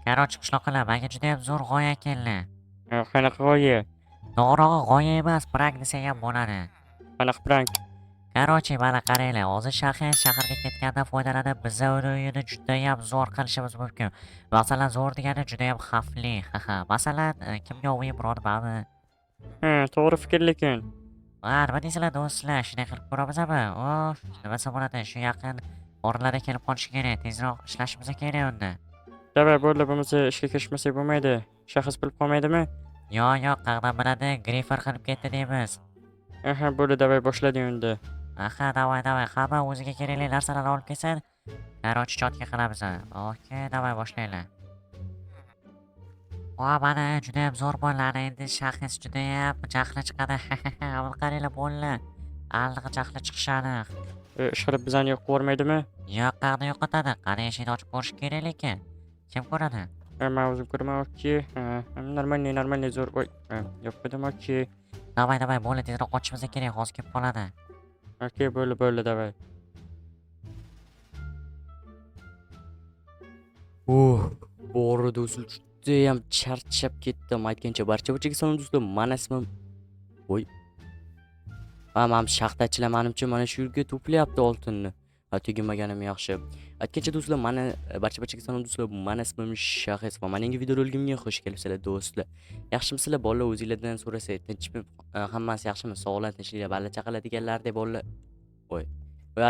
Короче, qishloqilar, menga juda ham zo'r g'oya keldi. Qanaqa g'oya? To'g'rirog'i g'oya emas, prank desak ham bo'ladi. Qanaqa prank? Korоче, mana qaranglar, hozir shaharga ketganda foydalanib, biza uni uyini juda ham zo'r qilishimiz mumkin. Masalan, zo'r degani juda ham xavfli. Masalan, kimga o'yin biror bormi? To'g'ri fikr lekin. Nima deysizlar do'stlar, shunday qilib ko'ramizmi? Of, nimasi bo'ladi, shu yaqin o'rinlarga kelib qolishi kerak, tezroq ishlashimiz kerak unda. Davay bo'ldi, bo'lmasa ishga kirishmasak bo'lmaydi. Shaxs bilib qolmaydimi? Yo'q, qayerdan biladi, Griffer qilib ketdi deymiz. Bo'ldi, davay boshlading endi. Davay, hamma o'ziga kerakli narsalarni olib kelsin. Короче, chotka qilamiz. Okey, davay boshlanglar. Mana juda ham zo'r bo'ladi. Endi shaxs juda ham jahli chiqadi. Avval qaranglar bo'ldi. Alliq jahli chiqishadi. Ishqilib bizani yo'q qo'ymaydimi? Yo'q, qayerda yo'qotadi? Qani eshikni ochib ko'rish kerak lekin. Kim ko'radi? Men o'zim ko'raman, okey. Нормальный zo'r. Voy, yo'q qo'ydim, okey. Davay, bo'ldi, tezroq ochishimiz kerak, hozir kelib qoladi. Okey, bo'ldi, davay. Bori do'stlar, judayam charchab ketdim. Aytgancha barcha salom do'stlar, mana ismim. Voy. Mana shaxtachilar menimcha mana shu yerga to'playapti oltinni. Tugmaganim yaxshi. Aytgancha do'stlar, mana barcha salom do'stlar, mana ismim Shahis va mening videoroligimga xush kelibsizlar do'stlar. Yaxshimisizlar bolalar, o'zingizlardan so'rasak, tinchmi? Hammasi yaxshimi? Sog'lar, tinchliklar, balla chaqalar deganlardek bolalar. Voy.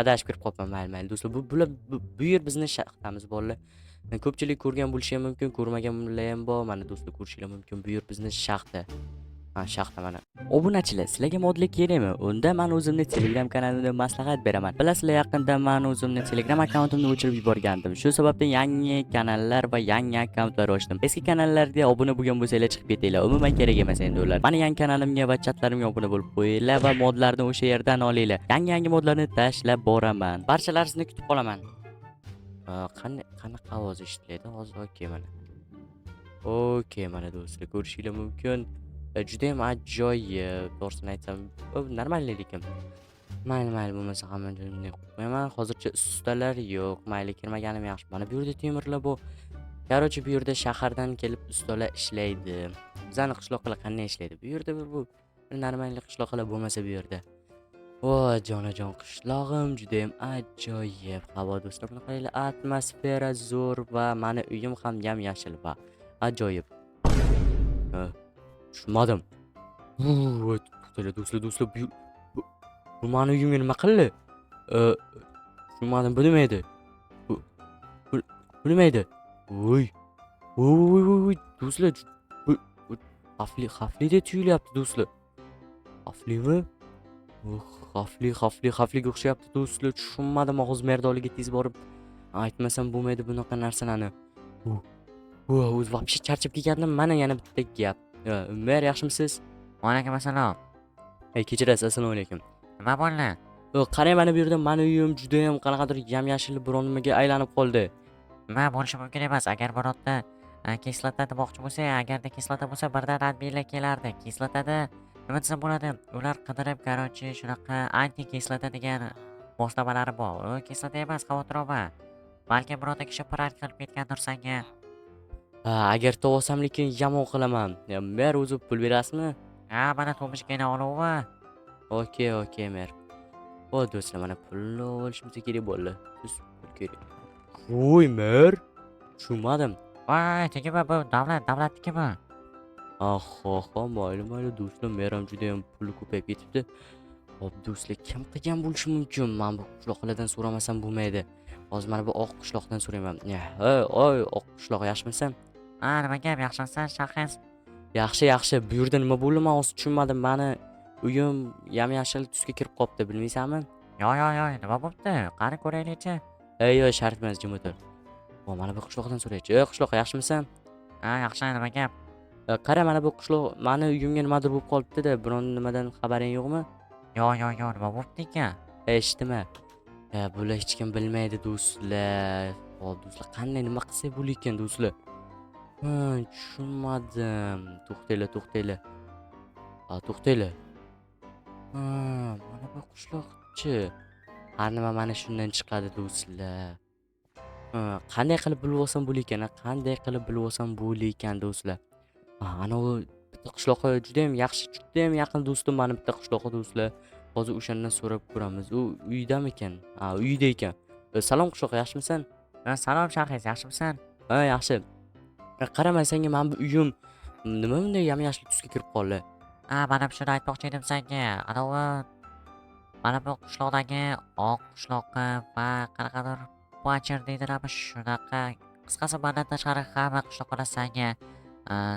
Adashib kirib qolibman, mayli do'stlar. Bu yer bizning shaxtamiz bolalar. Ko'pchilik ko'rgan bo'lishi ham mumkin, ko'rmaganlar ham bor. Mana do'stlar, ko'rishingiz mumkin. Bu yer bizning shaxta. Shaxta mana. Obunachilar, sizlarga modlik kerakmi? Unda men o'zimni Telegram kanalimda maslahat beraman. Bilasizlar, yaqinda men o'zimni Telegram akkauntimni o'chirib yuborgandim. Shu sababdan yangi kanallar va yangi akkauntlar ochdim. Eski kanallarga obuna bo'lgan bo'lsanglar chiqib ketinglar. Umuman kerak emas endi ular. Meni yangi kanalimga va chatlarimga obuna bo'lib qo'yinglar va modlarni o'sha yerdan olinglar. Yangi modlarni tashlab boraman. Barchalaringizni kutib qolaman. Qanaqa ovoz eshitilaydi hozir? Okey, mana do'stlar, ko'rishingiz mumkin. Juda ham ajoyib, to'g'risini aytsam, normalniy lekin. Mayli, bo'lmasa hamma joyimni qo'yaman. Hozircha ustalar yo'q, mayli, kirmaganim yaxshi. Mana bu yerda temirlar bor. Короче, bu yerda shahardan kelib ustalar ishlaydi. Bizani qishloqlar qanday ishlaydi? Bu yerda bu normalniy qishloqlar bo'lmasa bu yerda. Voy, jonajon, qishlog'im juda ham ajoyib. Havo do'stlar, buni qaranglar, atmosfera zo'r va meni uyim ham yam-yashil va ajoyib. Tushunmadim. To'xtanglar do'stlar, bu meni uyimga nima qildi? Tushunmadim, bu nima edi? Bu nima edi? Voy, do'stlar, bu xavfli tuyulyapti do'stlar. Xavflimi? Xavfliga o'xshayapti do'stlar. Tushunmadim, og'iz merdoliga tez borib aytmasam bo'lmaydi bunaqa narsalarni. O'z vobshe charchab kelgandim. Mana yana bitta gap. Mer, yaxshimisiz? Alaykum assalom. Kechirasiz, assalomu alaykum. Nima bo'ldi? Qarang, mana bu yerda meni uyim juda ham qanaqadir yam-yashil biron nimaga aylanib qoldi. Nima bo'lishi mumkin emas. Agar birorta kislota demoqchi bo'lsa, agarda kislota bo'lsa, birdan radbiylar kelardi. Kislotada nima desa bo'ladi? Ular qidirib, короче, shunaqa anti-kislota degan moslamalari bor. U kislota emas, xavotir olma. Balki birorta kishi prank qilib ketgandir senga. Agar tovosam lekin yomon qilaman. Mer, o'zi pul berasizmi? Mana to'mishgina olavi. Okey, mer. Voy do'stlar, mana pulni olishimiz kerak bo'ldi. Siz pul kerak. Voy, mer. Tushunmadim. Voy, tegima bu davlatnikimi? Mayli do'stlar, mer ham juda ham puli ko'payib ketibdi. Hop do'stlar, kim qilgan bo'lishi mumkin? Men bu qishloqlardan so'ramasam bo'lmaydi. Hozir mana bu oq qishloqdan so'rayman. Oq qishloq, yaxshimisan? Nima gap, yaxshimisan, shaxs? Yaxshi. Bu yerda nima bo'ldi? Men hozir tushunmadim. Meni uyim yam-yashil tusga kirib qopti, bilmaysanmi? Yo'q, nima bo'pti? Qani ko'raylik-chi. Yo'q, sharif emas, jim o'tir. Mana bu qishloqdan so'raychi. Qishloq, yaxshimisan? Yaxshi, nima gap? Qara, mana bu qishloq meni uyimga nimadir bo'lib qolibdi-da, biron nimadan xabaring yo'qmi? Yo'q, nima bo'pti ekan? Eshitdimi? Bular hech kim bilmaydi do'stlar. Do'stlar, qanday nima qilsak bo'lar ekan do'stlar? Tushunmadim. To'xtanglar. To'xtanglar. Mana bu qishloqchi. Har nima mana shundan chiqadi do'stlar. Qanday qilib bilib olsam bo'lar ekan? Qanday qilib bilib olsam bo'lar ekan do'stlar? Anavi bitta qishloqqa judayam yaxshi, judayam yaqin do'stim mani bitta qishloqqa do'stlar. Hozir o'shandan so'rab ko'ramiz. U uydamikan? Uyda ekan. Salom qishloq, yaxshimisan? Salom Shahriz, yaxshimisan? Yaxshi. Qarama, senga men bu uyim nima bunday yam-yashil tusga kirib qoldi? Mana shuni aytmoqchi edim senga. Anavi mana bu qishloqdagi oq qishloqqa va qanaqadir Poacher deydilarmi shunaqa. Qisqasi bundan tashqari hamma qishloqlar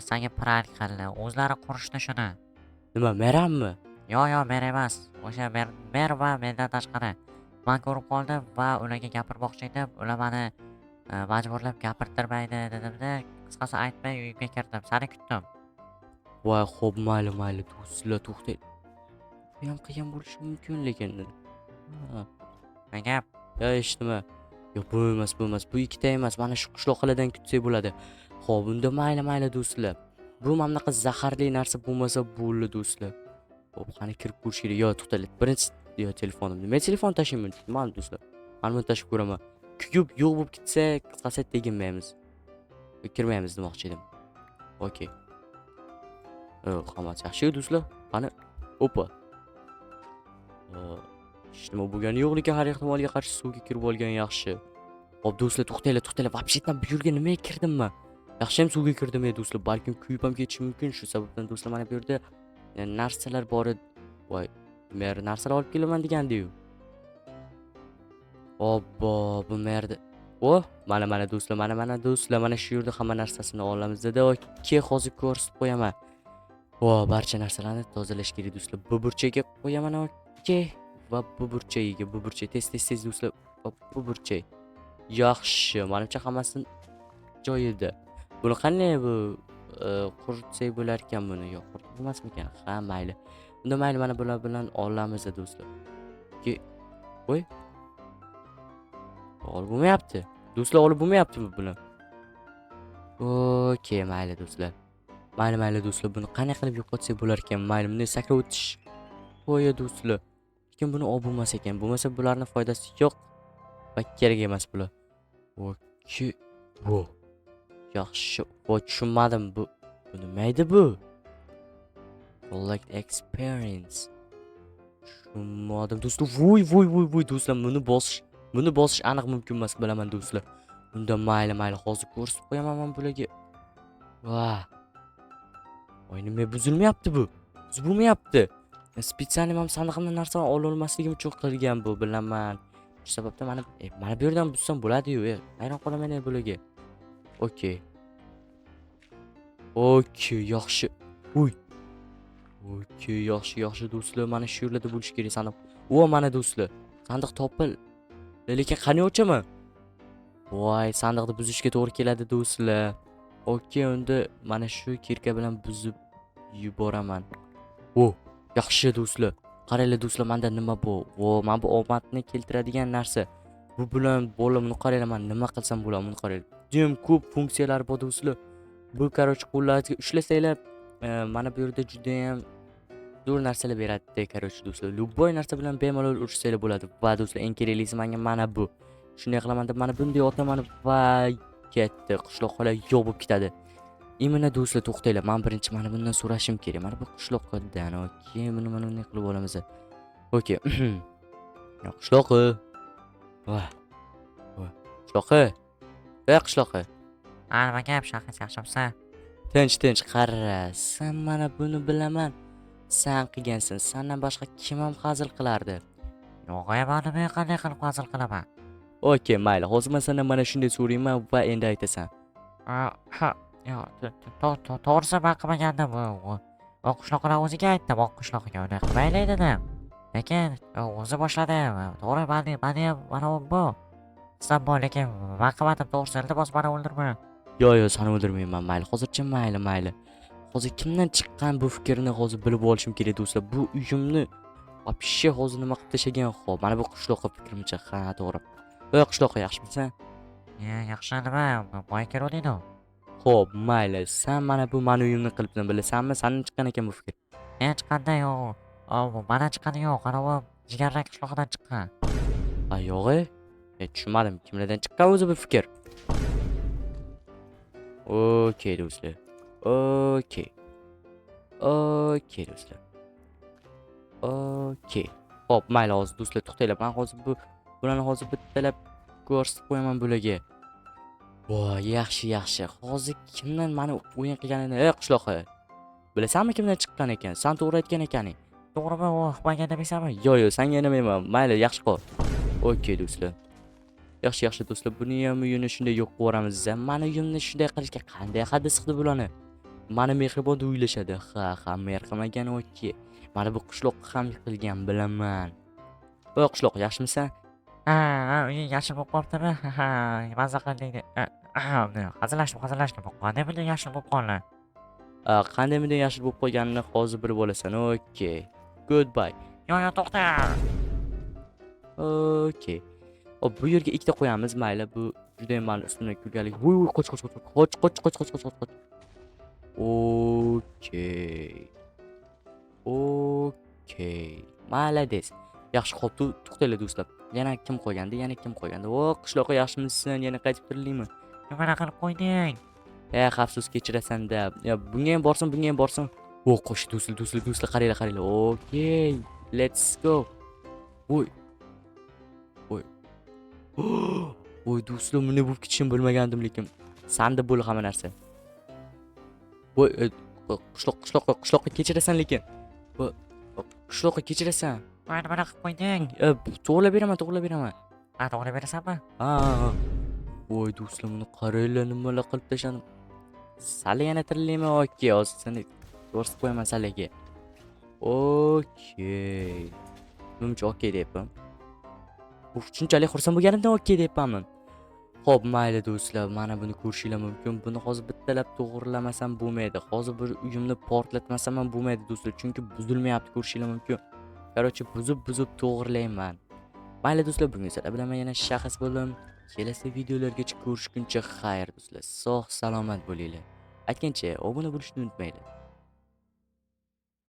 senga prank qildi. O'zlari qurishdi shuni. Nima, merammi? Yo'q, mer emas. O'sha mer va mendan tashqari. Men ko'rib qoldim va ularga gapirmoqchi edim. Ular meni majburlab gapirtirmaydi dedimda, qisqasi aytmay uyga kirdim. Seni kutdim. Voy, xo'p, mayli, do'stlar, to'xtang. Bu ham qiyin bo'lishi mumkin lekin. Nima gap? Eshitdimi? Yo'q, bo'lmas. Bu ikkita emas. Mana shu qishloqlardan kutsak bo'ladi. Xo'p, unda mayli do'stlar. Bu mana bunaqa zaharli narsa bo'lmasa bo'ldi do'stlar. Xo'p, qani kirib ko'rish kerak. Yo, to'xtanglar. Birinchi telefonimni. Men telefon tashiyman, mana do'stlar. Mana buni tashib ko'raman. Kuyib yo'q bo'lib ketsa, qisqasi teginmaymiz. Kirmaymiz demoqchi edim. Okey. Hammasi yaxshi do'stlar. Qani, opa. Nima bo'lgani yo'q lekin har ehtimolga qarshi suvga kirib olgan yaxshi. Xo'p do'stlar, to'xtanglar. Vobshetdan bu yerga nimaga kirdimmi? Yaxshiyam suvga kirdim do'stlar. Balkim kuyib ham ketishi mumkin. Shu sababdan do'stlar mana bu yerda narsalar bor edi. Voy, mer narsalar olib kelaman degandi-yu. Obbo, bu merda. Mana do'stlar, mana shu yerda hamma narsasini olamiz dedi. Okey, hozir ko'rsatib qo'yaman. Barcha narsalarni tozalash kerak do'stlar. Bu burchakka qo'yaman, okey. Va bu burchagiga, tez do'stlar. Bu burchak. Yaxshi, menimcha hammasi joyida. Buni qanday bu quritsak bo'lar ekan buni? Yo'q, quritib bo'lmasmikan? Ha, mayli. Unda mayli, mana bular bilan olamiz do'stlar. Okey. Qo'y. Olib bo'lmayapti. Do'stlar, olib bo'lmayaptimi buni? Okey, mayli do'stlar. Mayli do'stlar, buni qanday qilib yo'qotsak bo'lar ekan? Mayli, bunday sakrab o'tish. Qo'ya do'stlar. Lekin buni olib bo'lmas ekan. Bo'lmasa bularning foydasi yo'q va kerak emas bular. Okey. Yaxshi. Tushunmadim bu. Bu nima edi bu? Collect experience. Tushunmadim do'stlar. Voy do'stlar, buni bosish aniq mumkin emas, bilaman do'stlar. Unda mayli, hozir ko'rsatib qo'yaman men bularga. Voy, nima buzilmayapti bu? Buzilmayapti. Spesialni men sandig'imdan narsani ola olmasligim uchun qilgan bu, bilaman. Shu sababdan mana bu yerdan buzsam bo'ladi-yu. Hayron qolaman bularga. Okey, yaxshi. Okey, yaxshi do'stlar. Mana shu yerlarda bo'lish kerak sandiq. Mana do'stlar. Sandiq topil. Lekin qani ochaman? Voy, sandiqni buzishga to'g'ri keladi do'stlar. Okey, unda mana shu kirka bilan buzib yuboraman. Yaxshi do'stlar. Qaranglar do'stlar, menda nima bu? Men bu omadni keltiradigan narsa. Bu bilan bo'limni qaranglar, men nima qilsam bo'ladi, buni qaranglar. Judayam ko'p funksiyalari bor do'stlar. Bu qo'llaringizga ushlasanglar, mana bu yerda judayam zo'r narsalar beradi, do'stlar. Любой narsa bilan bemalol urishsanglar bo'ladi. Va do'stlar, eng keraklisi menga mana bu. Shunday qilaman deb mana bunday otaman va ketdi. Qishloq xola yo'q bo'lib ketadi. Imina do'stlar, to'xtanglar. Men birinchi mana bundan so'rashim kerak. Mana bu qishloqdan, okey, buni mana bunday qilib olamiz. Okey. Qishloqi. Qishloqi. Nima gap, Shahriz, yaxshimisan? Tinch, qara. Sen mana buni bilaman. Sen qilgansan. Sendan boshqa kim ham hazil qilardi? Yo'q, men nima qanday qilib hazil qilaman? Okey, mayli. Hozir men sendan mana shunday so'rayman va endi aytasan. To'g'risi men qilmagandim bu. Oq qishloqlar o'ziga aytdim, oq qishloqqa uni qilmaylik dedim. Lekin o'zi boshladi. To'g'ri, meni ham mana bu. Sizdan bor, lekin men qilmadim, to'g'risi. Iltimos meni o'ldirma. Yo'q, seni o'ldirmayman, mayli. Hozircha mayli. Hozir kimdan chiqqan bu fikrni hozir bilib olishim kerak do'stlar. Bu uyimni вообще hozir nima qilib tashagan xo'p. Mana bu qishloqqa fikrimcha, ha, to'g'ri. Qishloqqa yaxshimisan? Yaxshi nima? Boy kelding-ku. Xo'p, mayli. Sen mana bu meni uyimni qilibsan, bilasanmi? Sendan chiqqan ekan bu fikr. Chiqqanda yo'q. Mana chiqqani yo'q. Ana bu jigarrang qishloqdan chiqqan. Yo'q-e. Tushunmadim. Kimlardan chiqqan o'zi bu fikr? Okey do'stlar. Okey. Okey do'stlar. Okey. Xo'p, mayli hozir do'stlar to'xtanglar. Men hozir bularni hozir bittalab ko'rsatib qo'yaman bularga. Voy, yaxshi, yaxshi. Hozir kimdan meni o'yin qilganini, qishloqqa. Bilasanmi kimdan chiqqan ekan? Sen to'g'ri aytgan ekaning. To'g'rimi u menga demaysanmi? Yo'q, senga demayman. Mayli, yaxshi qol. Okey do'stlar. Yaxshi, yaxshi do'stlar. Buni ham uyini shunday yo'q qilib yuboramiz. Meni uyimni shunday qilishga qanday haddi siqdi bularni? Meni mehribon deb o'ylashadi. Ha, mehr qilmagan okey. Mana bu qishloqqa ham yiqilgan bilaman. Voy qishloq, yaxshimisan? Ha, uying yashil bo'lib qolibdimi? Ha, maza qilding. Hazillashdim. Qanday bilding yashil bo'lib qoldi? Qanday bunday yashil bo'lib qolganini hozir bilib olasan. Okey. Goodbye. Yo'q, to'xta. Okey. Hop, bu yerga ikkita qo'yamiz, mayli. Bu juda ham meni ustimdan kulganlik. Voy, qoch. Okey. Malades. Yaxshi, xo'p, to'xtanglar do'stlar. Yana kim qo'ygandi? O, qishloqqa yaxshimisan? Yana qaytib tirilingmi? Nima qilib qo'yding? Xavfsiz kechirasan-da. Bunga ham borsin. O, qo'sh do'stlar, qaranglar. Okey. Let's go. Voy. Voy do'stlar, bunday bo'lib ketishini bilmagandim lekin. Sanda bo'l hamma narsa. Voy, qishloqqa kechirasan lekin. Qishloqqa kechirasan. Voy, nima qilib qo'yding? To'g'rilab beraman. Ha, to'g'ri berasanmi? Ha. Voy do'stlar, buni qaranglar, nimalar qilib tashladim. Sali yana tirilaymi? Okey, hozir seni ko'rsatib qo'yaman Saliga. Okey. Menimcha okey deyapman. Bu shunchalik xursand bo'lganimdan okey deyapman. Xo'p, mayli do'stlar, mana buni ko'rishinglar mumkin. Buni hozir bittalab to'g'rilamasam bo'lmaydi. Hozir bir uyimni portlatmasam ham bo'lmaydi do'stlar, chunki buzilmayapti, ko'rishinglar mumkin. Qarochi, buzib to'g'rilayman. Mayli do'stlar, bugun sizlar bilan men yana shaxs bo'ldim. Kelasi videolargacha ko'rishguncha xayr do'stlar. Sog' salomat bo'linglar. Aytgancha, obuna bo'lishni unutmanglar.